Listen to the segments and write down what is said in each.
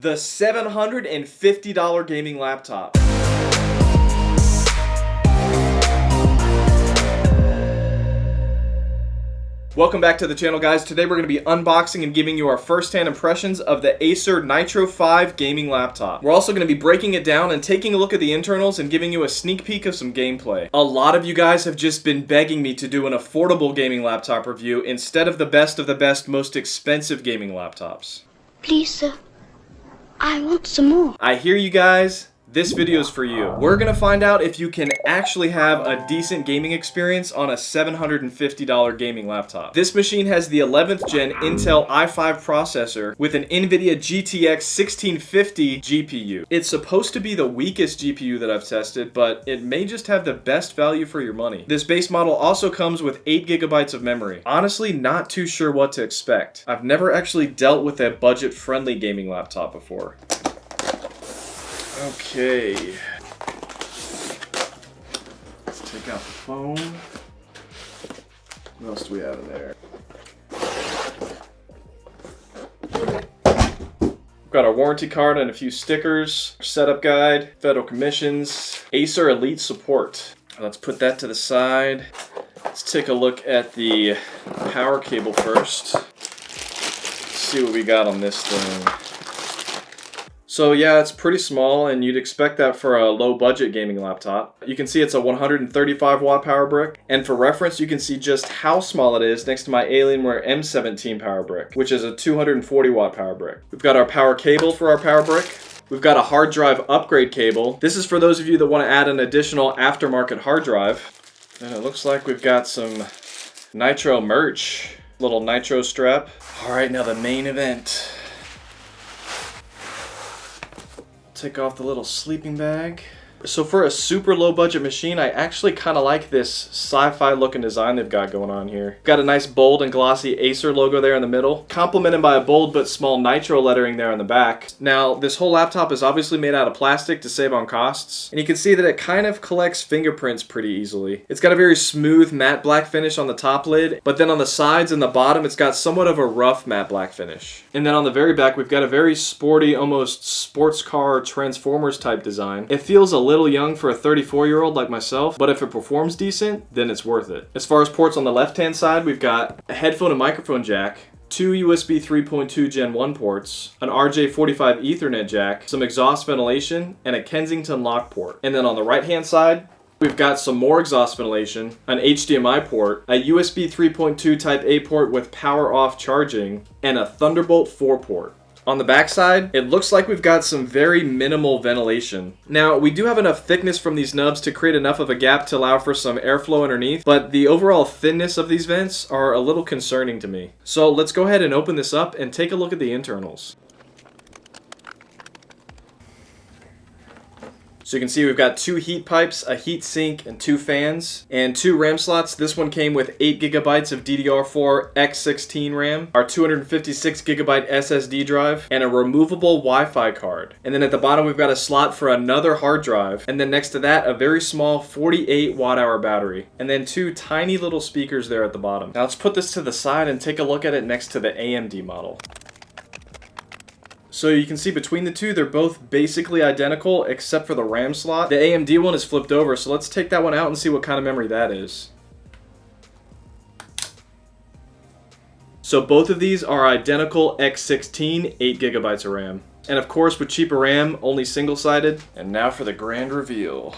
The $750 gaming laptop. Welcome back to the channel, guys. Today we're going to be unboxing and giving you our first-hand impressions of the Acer Nitro 5 gaming laptop. We're also going to be breaking it down and taking a look at the internals and giving you a sneak peek of some gameplay. A lot of you guys have just been begging me to do an affordable gaming laptop review instead of the best, most expensive gaming laptops. Please, sir. I want some more. I hear you guys. This video is for you. We're gonna find out if you can actually have a decent gaming experience on a $750 gaming laptop. This machine has the 11th gen Intel i5 processor with an NVIDIA GTX 1650 GPU. It's supposed to be the weakest GPU that I've tested, but it may just have the best value for your money. This base model also comes with 8 GB of memory. Honestly, not too sure what to expect. I've never actually dealt with a budget-friendly gaming laptop before. Okay, let's take out the phone. What else do we have in there? We've got our warranty card and a few stickers, setup guide, federal commissions, Acer Elite support. Let's put that to the side. Let's take a look at the power cable first. Let's see what we got on this thing. So yeah, it's pretty small, and you'd expect that for a low-budget gaming laptop. You can see it's a 135 watt power brick, and for reference, you can see just how small it is next to my Alienware M17 power brick, which is a 240 watt power brick. We've got our power cable for our power brick. We've got a hard drive upgrade cable. This is for those of you that want to add an additional aftermarket hard drive. And it looks like we've got some Nitro merch, little Nitro strap. All right, now the main event. Take off the little sleeping bag. So for a super low budget machine, I actually kind of like this sci-fi looking design they've got going on here. Got a nice bold and glossy Acer logo there in the middle, complemented by a bold but small Nitro lettering there on the back. Now, this whole laptop is obviously made out of plastic to save on costs, and you can see that it kind of collects fingerprints pretty easily. It's got a very smooth matte black finish on the top lid, but then on the sides and the bottom, it's got somewhat of a rough matte black finish. And then on the very back, we've got a very sporty, almost sports car Transformers type design. It feels a little young for a 34-year-old like myself, but if it performs decent, then it's worth it. As far as ports on the left-hand side, we've got a headphone and microphone jack, 2 USB 3.2 Gen 1 ports, an RJ45 Ethernet jack, some exhaust ventilation, and a Kensington lock port. And then on the right-hand side, we've got some more exhaust ventilation, an HDMI port, a USB 3.2 Type A port with power off charging, and a Thunderbolt 4 port. On the back side, it looks like we've got some very minimal ventilation. Now, we do have enough thickness from these nubs to create enough of a gap to allow for some airflow underneath, but the overall thinness of these vents are a little concerning to me. So let's go ahead and open this up and take a look at the internals. So you can see we've got 2 heat pipes, a heat sink, and 2 fans, and 2 RAM slots. This one came with 8 GB of DDR4 X16 RAM, our 256 GB SSD drive, and a removable Wi-Fi card. And then at the bottom we've got a slot for another hard drive, and then next to that a very small 48 watt-hour battery, and then 2 tiny little speakers there at the bottom. Now let's put this to the side and take a look at it next to the AMD model. So you can see between the two, they're both basically identical except for the RAM slot. The AMD one is flipped over, so let's take that one out and see what kind of memory that is. So both of these are identical X16, 8 GB of RAM. And of course, with cheaper RAM, only single-sided. And now for the grand reveal.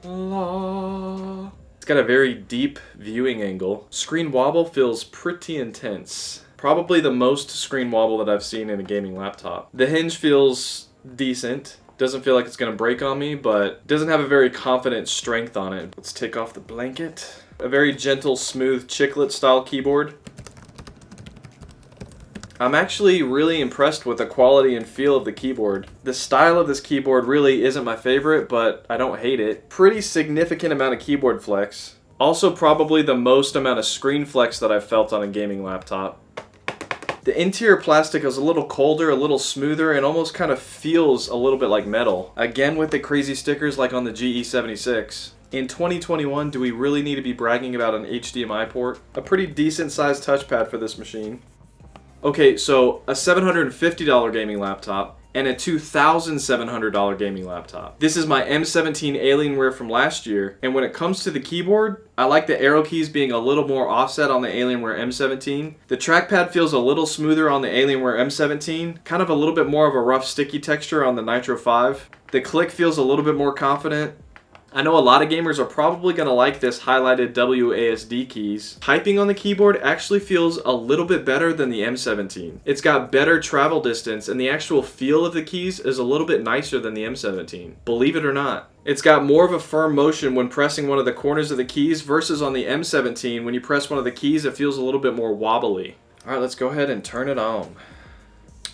It's got a very deep viewing angle. Screen wobble feels pretty intense. Probably the most screen wobble that I've seen in a gaming laptop. The hinge feels decent. Doesn't feel like it's gonna break on me, but doesn't have a very confident strength on it. Let's take off the blanket. A very gentle, smooth chiclet style keyboard. I'm actually really impressed with the quality and feel of the keyboard. The style of this keyboard really isn't my favorite, but I don't hate it. Pretty significant amount of keyboard flex. Also probably the most amount of screen flex that I've felt on a gaming laptop. The interior plastic is a little colder, a little smoother, and almost kind of feels a little bit like metal. Again with the crazy stickers like on the GE76. In 2021, do we really need to be bragging about an HDMI port? A pretty decent sized touchpad for this machine. Okay, so a $750 gaming laptop, and a $2,700 gaming laptop. This is my M17 Alienware from last year, and when it comes to the keyboard, I like the arrow keys being a little more offset on the Alienware M17. The trackpad feels a little smoother on the Alienware M17, kind of a little bit more of a rough sticky texture on the Nitro 5. The click feels a little bit more confident. I know a lot of gamers are probably going to like this highlighted WASD keys. Typing on the keyboard actually feels a little bit better than the M17. It's got better travel distance, and the actual feel of the keys is a little bit nicer than the M17. Believe it or not. It's got more of a firm motion when pressing one of the corners of the keys versus on the M17, when you press one of the keys it feels a little bit more wobbly. Alright, let's go ahead and turn it on.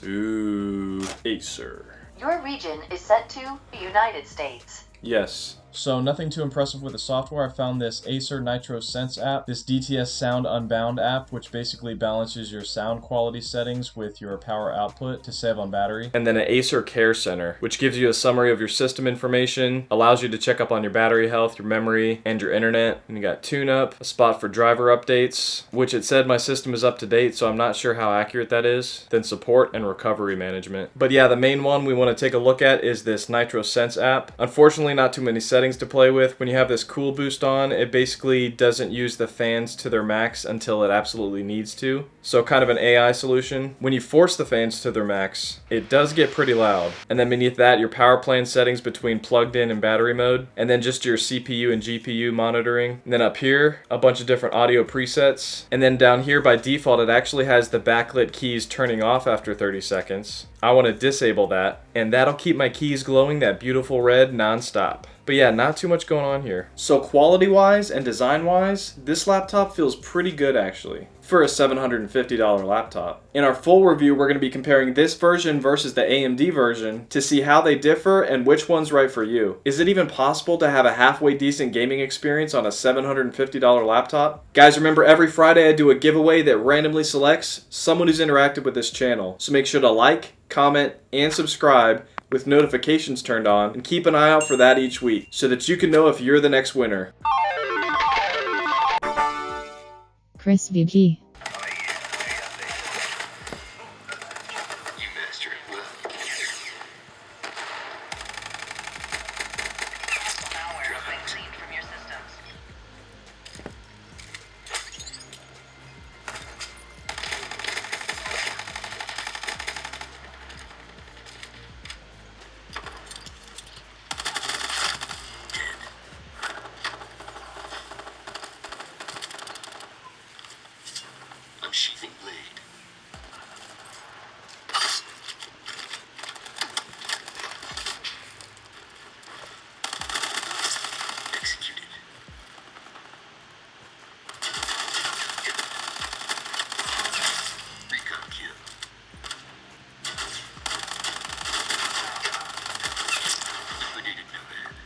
Ooh, Acer. Your region is set to the United States. Yes. So nothing too impressive with the software. I found this Acer Nitro Sense app, this DTS Sound Unbound app, which basically balances your sound quality settings with your power output to save on battery. And then an Acer Care Center, which gives you a summary of your system information, allows you to check up on your battery health, your memory, and your internet. And you got tune-up, a spot for driver updates, which it said my system is up to date, so I'm not sure how accurate that is. Then support and recovery management. But yeah, the main one we want to take a look at is this Nitro Sense app. Unfortunately, not too many settings to play with. When you have this cool boost on, it basically doesn't use the fans to their max until it absolutely needs to. So kind of an AI solution. When you force the fans to their max, it does get pretty loud. And then beneath that, your power plan settings between plugged in and battery mode. And then just your CPU and GPU monitoring. And then up here, a bunch of different audio presets. And then down here by default, it actually has the backlit keys turning off after 30 seconds. I want to disable that, and that'll keep my keys glowing that beautiful red non-stop. But yeah, not too much going on here. So quality-wise and design-wise, this laptop feels pretty good actually, for a $750 laptop. In our full review, we're going to be comparing this version versus the AMD version to see how they differ and which one's right for you. Is it even possible to have a halfway decent gaming experience on a $750 laptop? Guys, remember every Friday I do a giveaway that randomly selects someone who's interacted with this channel. So make sure to like, comment, and subscribe with notifications turned on, and keep an eye out for that each week so that you can know if you're the next winner. Chris VP.